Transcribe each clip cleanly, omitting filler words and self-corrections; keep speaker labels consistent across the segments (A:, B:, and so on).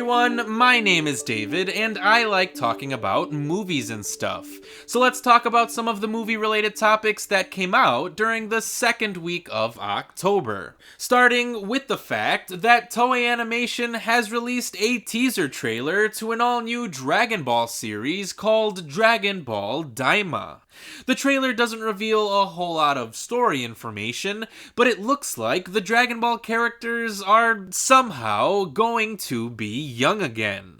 A: everyone, my name is David, and I like talking about movies and stuff. So let's talk about some of the movie-related topics that came out during the second week of October. Starting with the fact that Toei Animation has released a teaser trailer to an all-new Dragon Ball series called Dragon Ball Daima. The trailer doesn't reveal a whole lot of story information, but it looks like the Dragon Ball characters are somehow going to be young again.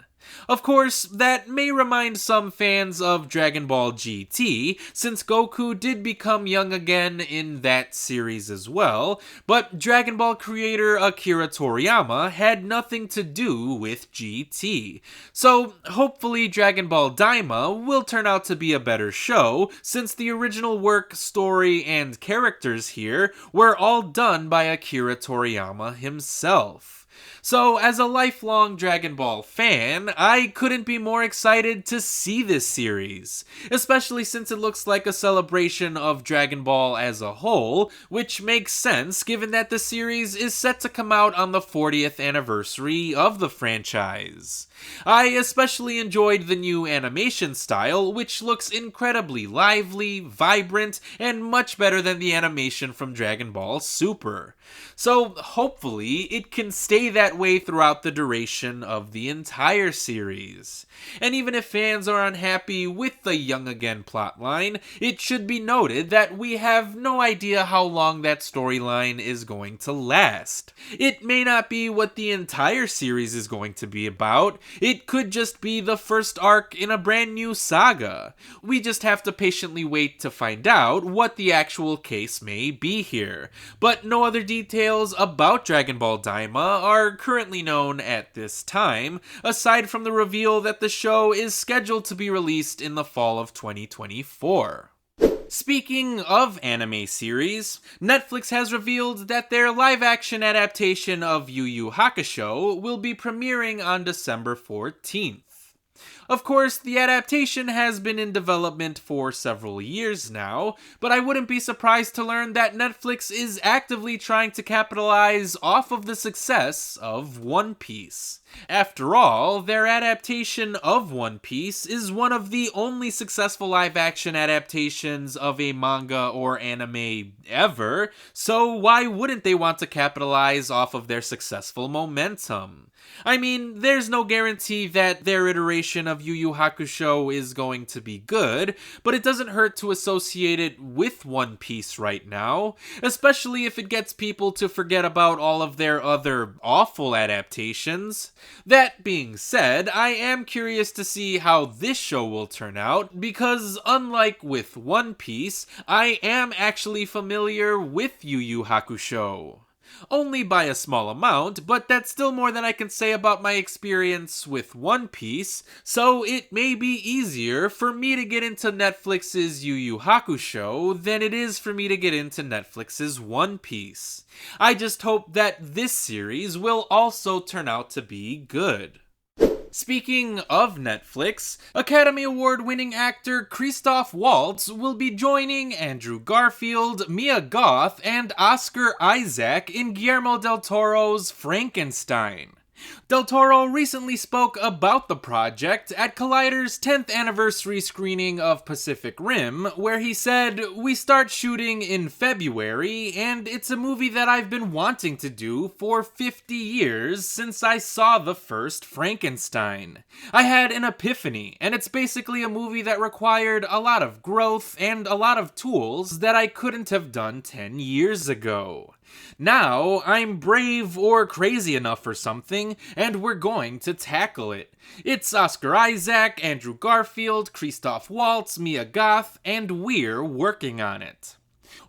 A: Of course, that may remind some fans of Dragon Ball GT, since Goku did become young again in that series as well, but Dragon Ball creator Akira Toriyama had nothing to do with GT. So hopefully Dragon Ball Daima will turn out to be a better show, since the original work, story, and characters here were all done by Akira Toriyama himself. So, as a lifelong Dragon Ball fan, I couldn't be more excited to see this series, especially since it looks like a celebration of Dragon Ball as a whole, which makes sense given that the series is set to come out on the 40th anniversary of the franchise. I especially enjoyed the new animation style, which looks incredibly lively, vibrant, and much better than the animation from Dragon Ball Super. So hopefully it can stay that way throughout the duration of the entire series. And even if fans are unhappy with the Young Again plotline, it should be noted that we have no idea how long that storyline is going to last. It may not be what the entire series is going to be about. It could just be the first arc in a brand new saga. We just have to patiently wait to find out what the actual case may be here. But no other details about Dragon Ball Daima are currently known at this time, aside from the reveal that the show is scheduled to be released in the fall of 2024. Speaking of anime series, Netflix has revealed that their live-action adaptation of Yu Yu Hakusho will be premiering on December 14th. Of course, the adaptation has been in development for several years now, but I wouldn't be surprised to learn that Netflix is actively trying to capitalize off of the success of One Piece. After all, their adaptation of One Piece is one of the only successful live-action adaptations of a manga or anime ever, so why wouldn't they want to capitalize off of their successful momentum? I mean, there's no guarantee that their iteration of Yu Yu Hakusho is going to be good, but it doesn't hurt to associate it with One Piece right now, especially if it gets people to forget about all of their other awful adaptations. That being said, I am curious to see how this show will turn out, because unlike with One Piece, I am actually familiar with Yu Yu Hakusho. Only by a small amount, but that's still more than I can say about my experience with One Piece, so it may be easier for me to get into Netflix's Yu Yu Hakusho than it is for me to get into Netflix's One Piece. I just hope that this series will also turn out to be good. Speaking of Netflix, Academy Award-winning actor Christoph Waltz will be joining Andrew Garfield, Mia Goth, and Oscar Isaac in Guillermo del Toro's Frankenstein. Del Toro recently spoke about the project at Collider's 10th anniversary screening of Pacific Rim, where he said, "We start shooting in February, and it's a movie that I've been wanting to do for 50 years since I saw the first Frankenstein. I had an epiphany, and it's basically a movie that required a lot of growth and a lot of tools that I couldn't have done 10 years ago. Now, I'm brave or crazy enough for something, and we're going to tackle it. It's Oscar Isaac, Andrew Garfield, Christoph Waltz, Mia Goth, and we're working on it."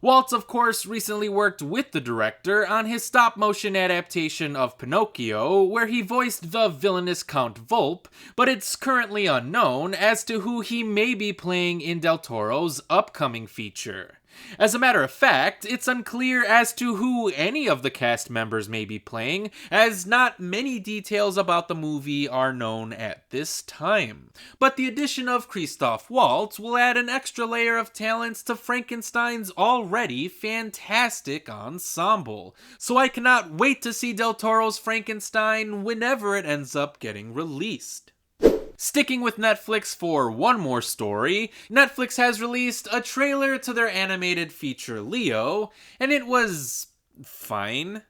A: Waltz, of course, recently worked with the director on his stop-motion adaptation of Pinocchio, where he voiced the villainous Count Volpe, but it's currently unknown as to who he may be playing in Del Toro's upcoming feature. As a matter of fact, it's unclear as to who any of the cast members may be playing, as not many details about the movie are known at this time. But the addition of Christoph Waltz will add an extra layer of talents to Frankenstein's already fantastic ensemble. So I cannot wait to see Del Toro's Frankenstein whenever it ends up getting released. Sticking with Netflix for one more story, Netflix has released a trailer to their animated feature Leo, and it was fine.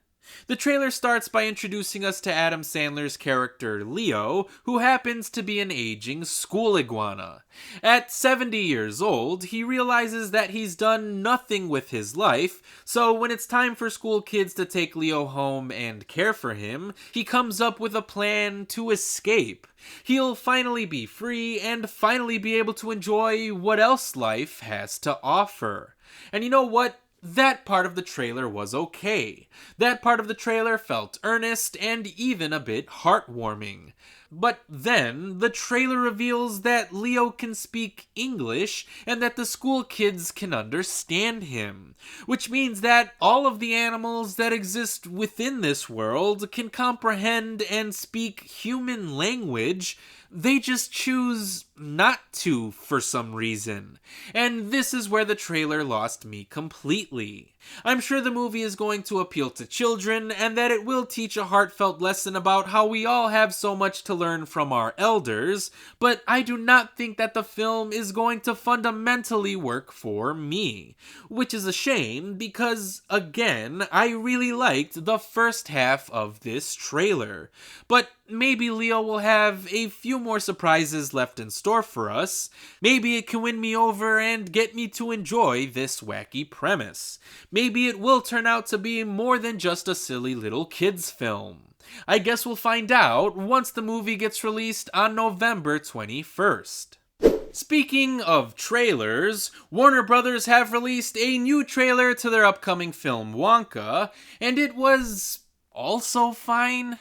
A: The trailer starts by introducing us to Adam Sandler's character Leo, who happens to be an aging school iguana. At 70 years old, he realizes that he's done nothing with his life, so when it's time for school kids to take Leo home and care for him, he comes up with a plan to escape. He'll finally be free and finally be able to enjoy what else life has to offer. And you know what? That part of the trailer was okay. That part of the trailer felt earnest and even a bit heartwarming. But then, the trailer reveals that Leo can speak English and that the school kids can understand him. Which means that all of the animals that exist within this world can comprehend and speak human language. They just choose not to for some reason. And this is where the trailer lost me completely. I'm sure the movie is going to appeal to children and that it will teach a heartfelt lesson about how we all have so much to learn from our elders, but I do not think that the film is going to fundamentally work for me. Which is a shame because, again, I really liked the first half of this trailer. But maybe Leo will have a few more surprises left in store for us. Maybe it can win me over and get me to enjoy this wacky premise. Maybe it will turn out to be more than just a silly little kids film. I guess we'll find out once the movie gets released on November 21st. Speaking of trailers, Warner Brothers have released a new trailer to their upcoming film Wonka, and it was also fine.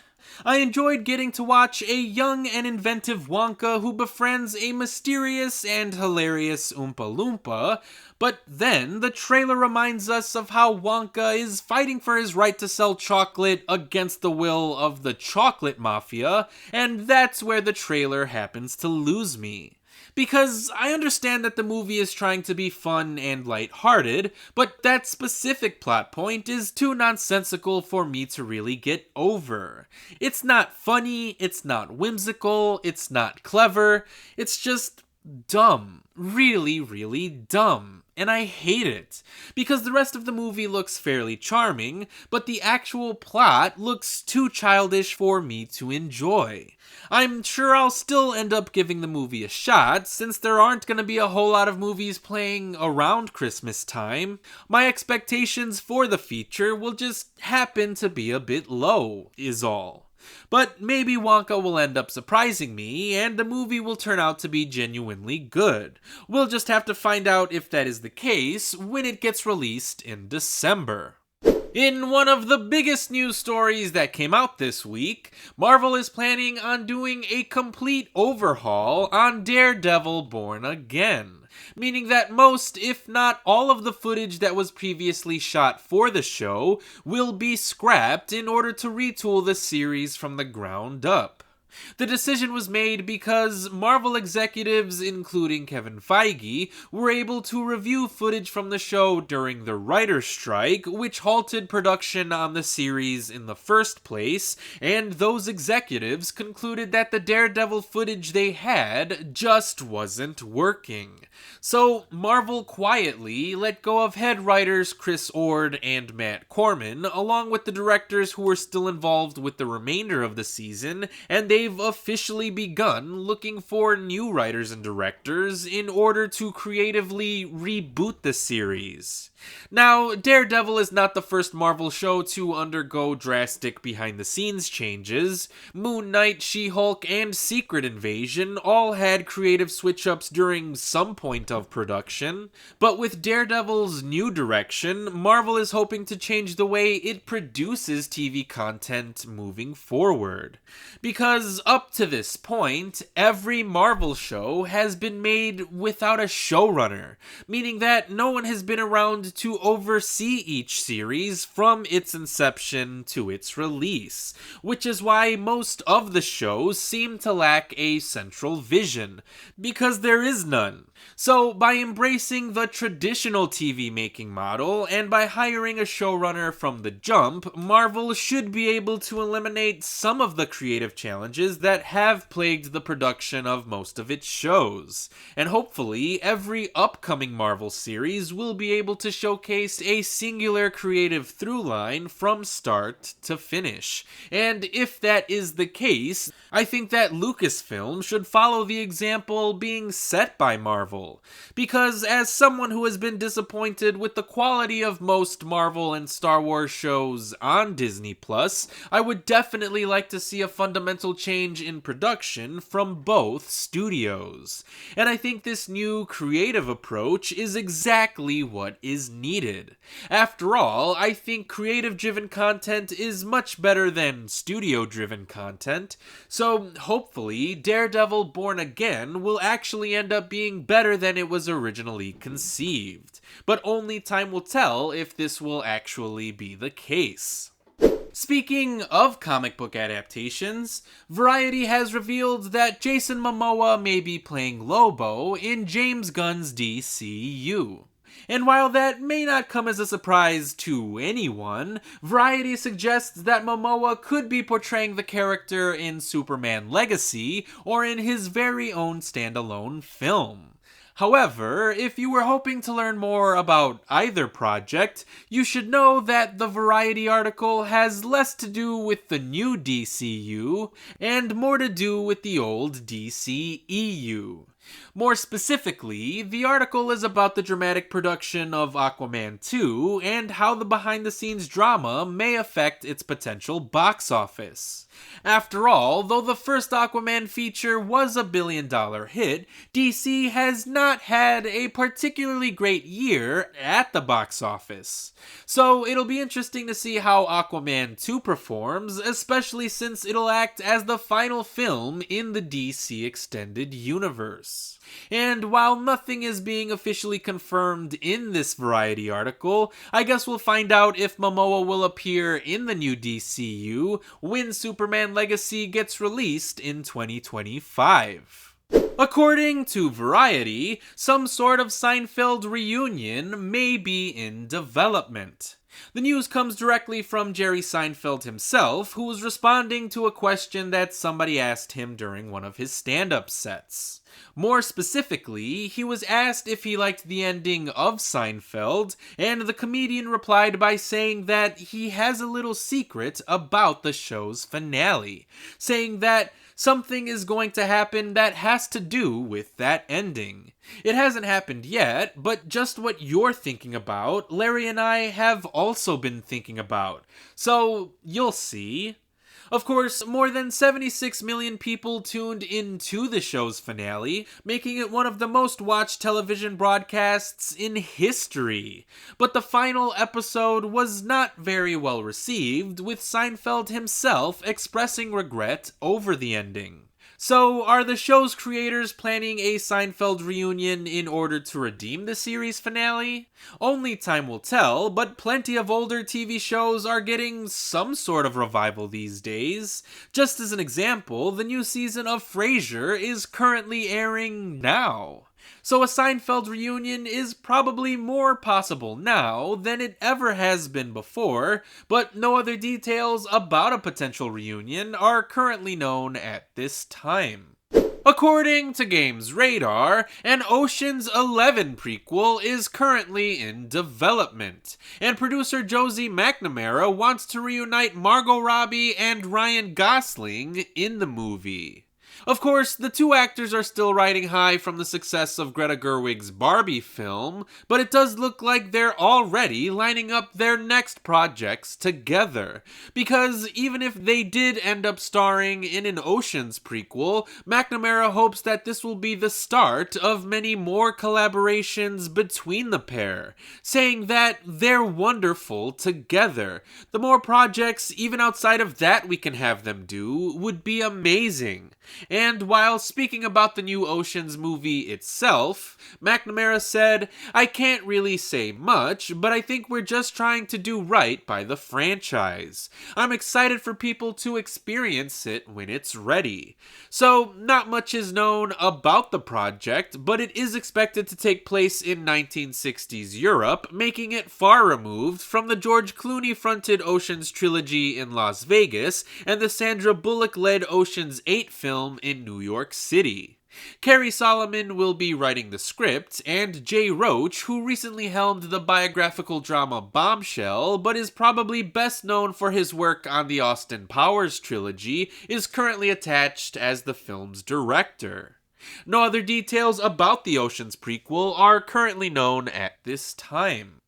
A: I enjoyed getting to watch a young and inventive Wonka who befriends a mysterious and hilarious Oompa Loompa, but then the trailer reminds us of how Wonka is fighting for his right to sell chocolate against the will of the chocolate mafia, and that's where the trailer happens to lose me. Because I understand that the movie is trying to be fun and lighthearted, but that specific plot point is too nonsensical for me to really get over. It's not funny, it's not whimsical, it's not clever, it's just dumb. Really, really dumb. And I hate it, because the rest of the movie looks fairly charming, but the actual plot looks too childish for me to enjoy. I'm sure I'll still end up giving the movie a shot, since there aren't going to be a whole lot of movies playing around Christmas time. My expectations for the feature will just happen to be a bit low, is all. But maybe Wonka will end up surprising me, and the movie will turn out to be genuinely good. We'll just have to find out if that is the case when it gets released in December. In one of the biggest news stories that came out this week, Marvel is planning on doing a complete overhaul on Daredevil Born Again. Meaning that most, if not all of the footage that was previously shot for the show will be scrapped in order to retool the series from the ground up. The decision was made because Marvel executives, including Kevin Feige, were able to review footage from the show during the writer's strike, which halted production on the series in the first place, and those executives concluded that the Daredevil footage they had just wasn't working. So Marvel quietly let go of head writers Chris Ord and Matt Corman, along with the directors who were still involved with the remainder of the season, and they've officially begun looking for new writers and directors in order to creatively reboot the series. Now, Daredevil is not the first Marvel show to undergo drastic behind-the-scenes changes. Moon Knight, She-Hulk, and Secret Invasion all had creative switch-ups during some point of production, but with Daredevil's new direction, Marvel is hoping to change the way it produces TV content moving forward. Because because up to this point, every Marvel show has been made without a showrunner, meaning that no one has been around to oversee each series from its inception to its release, which is why most of the shows seem to lack a central vision, because there is none. So, by embracing the traditional TV making model and by hiring a showrunner from the jump, Marvel should be able to eliminate some of the creative challenges that have plagued the production of most of its shows. And hopefully, every upcoming Marvel series will be able to showcase a singular creative through line from start to finish. And if that is the case, I think that Lucasfilm should follow the example being set by Marvel. Because as someone who has been disappointed with the quality of most Marvel and Star Wars shows on Disney+, I would definitely like to see a fundamental change in production from both studios. And I think this new creative approach is exactly what is needed. After all, I think creative-driven content is much better than studio-driven content, so hopefully Daredevil Born Again will actually end up being better than it was originally conceived. But only time will tell if this will actually be the case. Speaking of comic book adaptations, Variety has revealed that Jason Momoa may be playing Lobo in James Gunn's DCU. And while that may not come as a surprise to anyone, Variety suggests that Momoa could be portraying the character in Superman Legacy or in his very own standalone film. However, if you were hoping to learn more about either project, you should know that the Variety article has less to do with the new DCU and more to do with the old DCEU. More specifically, the article is about the dramatic production of Aquaman 2 and how the behind-the-scenes drama may affect its potential box office. After all, though the first Aquaman feature was a billion-dollar hit, DC has not had a particularly great year at the box office. So it'll be interesting to see how Aquaman 2 performs, especially since it'll act as the final film in the DC Extended Universe. And while nothing is being officially confirmed in this Variety article, I guess we'll find out if Momoa will appear in the new DCU when Superman Legacy gets released in 2025. According to Variety, some sort of Seinfeld reunion may be in development. The news comes directly from Jerry Seinfeld himself, who was responding to a question that somebody asked him during one of his stand-up sets. More specifically, he was asked if he liked the ending of Seinfeld, and the comedian replied by saying that he has a little secret about the show's finale, saying that something is going to happen that has to do with that ending. It hasn't happened yet, but just what you're thinking about, Larry and I have also been thinking about. So, you'll see. Of course, more than 76 million people tuned into the show's finale, making it one of the most watched television broadcasts in history. But the final episode was not very well received, with Seinfeld himself expressing regret over the ending. So, are the show's creators planning a Seinfeld reunion in order to redeem the series finale? Only time will tell, but plenty of older TV shows are getting some sort of revival these days. Just as an example, the new season of Frasier is currently airing now. So a Seinfeld reunion is probably more possible now than it ever has been before, but no other details about a potential reunion are currently known at this time. According to Games Radar, an Ocean's 11 prequel is currently in development, and producer Josie McNamara wants to reunite Margot Robbie and Ryan Gosling in the movie. Of course, the two actors are still riding high from the success of Greta Gerwig's Barbie film, but it does look like they're already lining up their next projects together. Because even if they did end up starring in an Oceans prequel, McNamara hopes that this will be the start of many more collaborations between the pair, saying that they're wonderful together. The more projects, even outside of that, we can have them do would be amazing. And while speaking about the new Oceans movie itself, McNamara said, "I can't really say much, but I think we're just trying to do right by the franchise. I'm excited for people to experience it when it's ready." So, not much is known about the project, but it is expected to take place in 1960s Europe, making it far removed from the George Clooney-fronted Oceans trilogy in Las Vegas and the Sandra Bullock-led Oceans 8 film in New York City. Carrie Solomon will be writing the script, and Jay Roach, who recently helmed the biographical drama Bombshell, but is probably best known for his work on the Austin Powers trilogy, is currently attached as the film's director. No other details about the Oceans prequel are currently known at this time.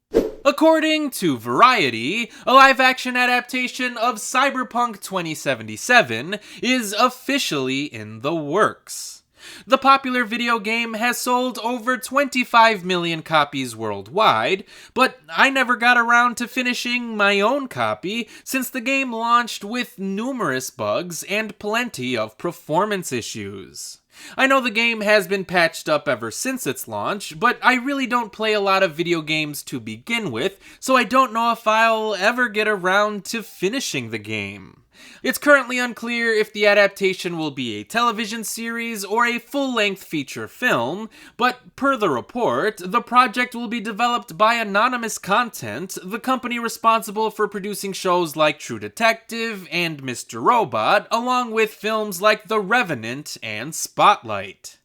A: According to Variety, a live-action adaptation of Cyberpunk 2077 is officially in the works. The popular video game has sold over 25 million copies worldwide, but I never got around to finishing my own copy since the game launched with numerous bugs and plenty of performance issues. I know the game has been patched up ever since its launch, but I really don't play a lot of video games to begin with, so I don't know if I'll ever get around to finishing the game. It's currently unclear if the adaptation will be a television series or a full-length feature film, but per the report, the project will be developed by Anonymous Content, the company responsible for producing shows like True Detective and Mr. Robot, along with films like The Revenant and Spotlight.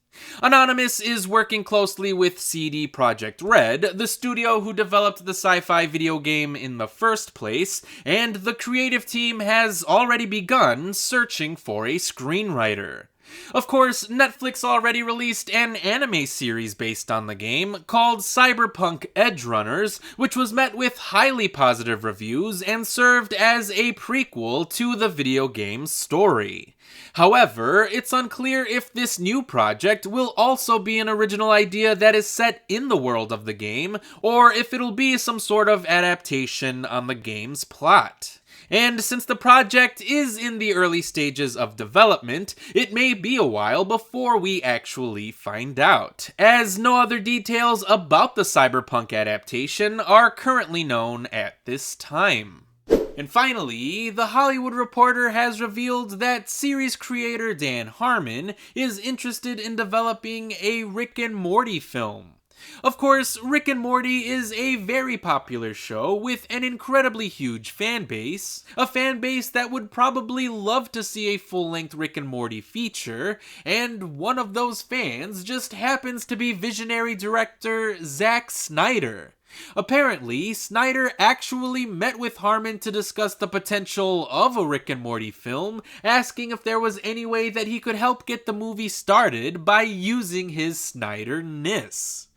A: Anonymous is working closely with CD Projekt Red, the studio who developed the sci-fi video game in the first place, and the creative team has already begun searching for a screenwriter. Of course, Netflix already released an anime series based on the game called Cyberpunk Edgerunners, which was met with highly positive reviews and served as a prequel to the video game's story. However, it's unclear if this new project will also be an original idea that is set in the world of the game, or if it'll be some sort of adaptation on the game's plot. And since the project is in the early stages of development, it may be a while before we actually find out, as no other details about the Cyberpunk adaptation are currently known at this time. And finally, The Hollywood Reporter has revealed that series creator Dan Harmon is interested in developing a Rick and Morty film. Of course, Rick and Morty is a very popular show with an incredibly huge fan base, a fan base that would probably love to see a full-length Rick and Morty feature, and one of those fans just happens to be visionary director Zack Snyder. Apparently, Snyder actually met with Harmon to discuss the potential of a Rick and Morty film, asking if there was any way that he could help get the movie started by using his Snyder-ness.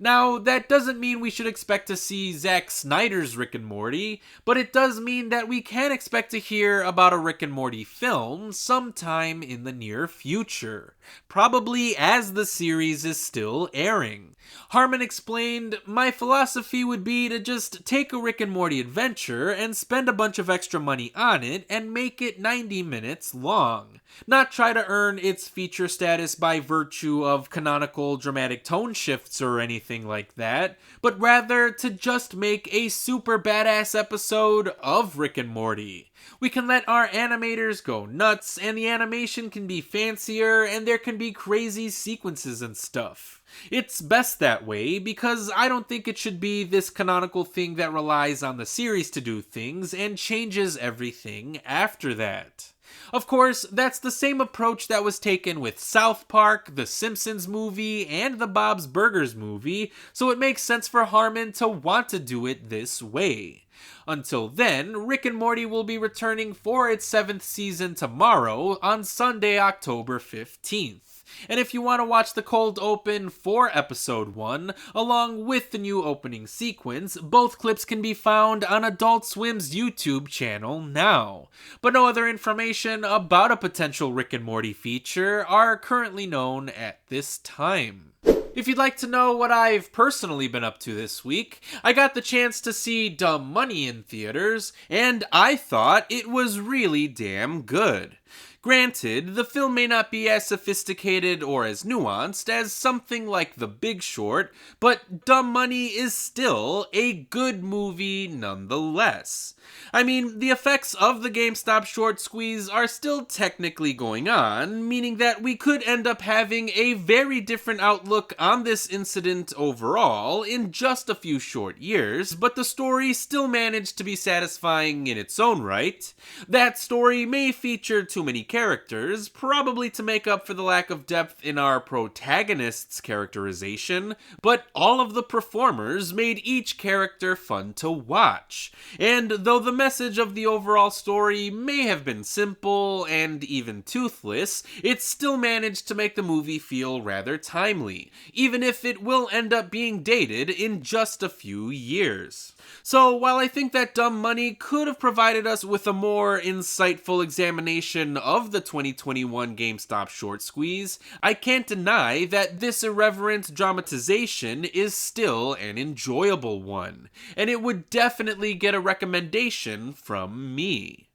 A: Now, that doesn't mean we should expect to see Zack Snyder's Rick and Morty, but it does mean that we can expect to hear about a Rick and Morty film sometime in the near future, probably as the series is still airing. Harmon explained, "My philosophy would be to just take a Rick and Morty adventure and spend a bunch of extra money on it and make it 90 minutes long. Not try to earn its feature status by virtue of canonical dramatic tone shifts or anything like that, but rather to just make a super badass episode of Rick and Morty. We can let our animators go nuts, and the animation can be fancier, and there can be crazy sequences and stuff. It's best that way, because I don't think it should be this canonical thing that relies on the series to do things and changes everything after that." Of course, that's the same approach that was taken with South Park, the Simpsons movie, and the Bob's Burgers movie, so it makes sense for Harmon to want to do it this way. Until then, Rick and Morty will be returning for its 7th season tomorrow on Sunday, October 15th. And if you want to watch the cold open for episode 1, along with the new opening sequence, both clips can be found on Adult Swim's YouTube channel now. But no other information about a potential Rick and Morty feature are currently known at this time. If you'd like to know what I've personally been up to this week, I got the chance to see Dumb Money in theaters, and I thought it was really damn good. Granted, the film may not be as sophisticated or as nuanced as something like The Big Short, but Dumb Money is still a good movie nonetheless. I mean, the effects of the GameStop short squeeze are still technically going on, meaning that we could end up having a very different outlook on this incident overall in just a few short years, but the story still managed to be satisfying in its own right. That story may feature too many characters, probably to make up for the lack of depth in our protagonist's characterization, but all of the performers made each character fun to watch. And though the message of the overall story may have been simple and even toothless, it still managed to make the movie feel rather timely, even if it will end up being dated in just a few years. So while I think that Dumb Money could have provided us with a more insightful examination of the 2021 GameStop short squeeze, I can't deny that this irreverent dramatization is still an enjoyable one, and it would definitely get a recommendation from me.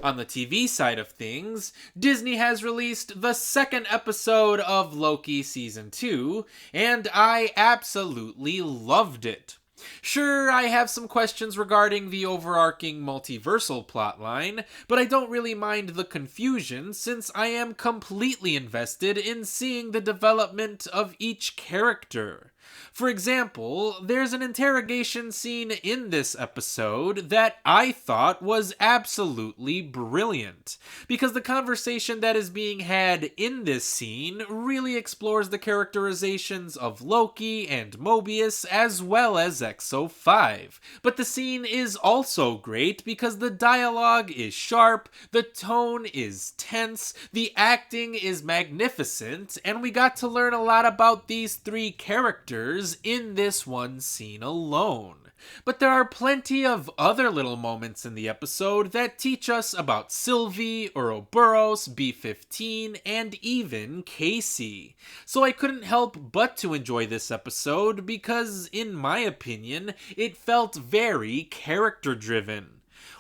A: On the TV side of things, Disney has released the 2nd episode of Loki Season 2, and I absolutely loved it. Sure, I have some questions regarding the overarching multiversal plotline, but I don't really mind the confusion since I am completely invested in seeing the development of each character. For example, there's an interrogation scene in this episode that I thought was absolutely brilliant, because the conversation that is being had in this scene really explores the characterizations of Loki and Mobius as well as XO5. But the scene is also great because the dialogue is sharp, the tone is tense, the acting is magnificent, and we got to learn a lot about these 3 characters in this one scene alone. But there are plenty of other little moments in the episode that teach us about Sylvie, Ouroboros, B-15, and even Casey. So I couldn't help but to enjoy this episode because, in my opinion, it felt very character-driven.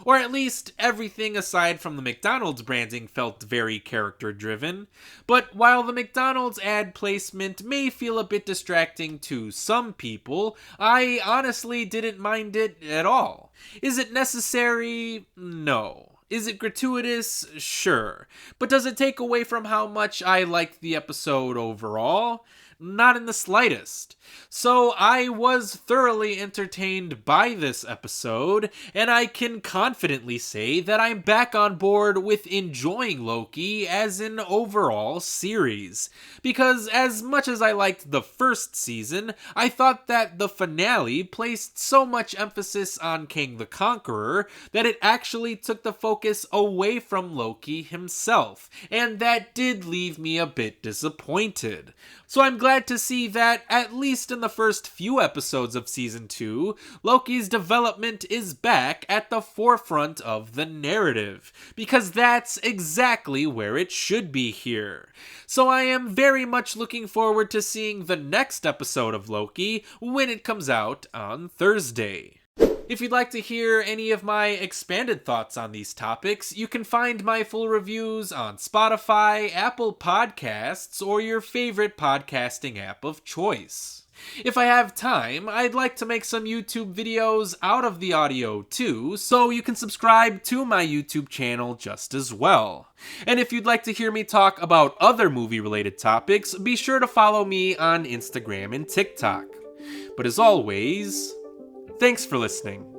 A: Or at least everything aside from the McDonald's branding felt very character-driven. But while the McDonald's ad placement may feel a bit distracting to some people, I honestly didn't mind it at all. Is it necessary? No. Is it gratuitous? Sure. But does it take away from how much I liked the episode overall? Not in the slightest. So I was thoroughly entertained by this episode, and I can confidently say that I'm back on board with enjoying Loki as an overall series. Because as much as I liked the first season, I thought that the finale placed so much emphasis on King the Conqueror that it actually took the focus away from Loki himself, and that did leave me a bit disappointed. So I'm glad to see that, at least in the first few episodes of Season 2, Loki's development is back at the forefront of the narrative, because that's exactly where it should be here. So I am very much looking forward to seeing the next episode of Loki when it comes out on Thursday. If you'd like to hear any of my expanded thoughts on these topics, you can find my full reviews on Spotify, Apple Podcasts, or your favorite podcasting app of choice. If I have time, I'd like to make some YouTube videos out of the audio too, so you can subscribe to my YouTube channel just as well. And if you'd like to hear me talk about other movie-related topics, be sure to follow me on Instagram and TikTok. But as always, thanks for listening.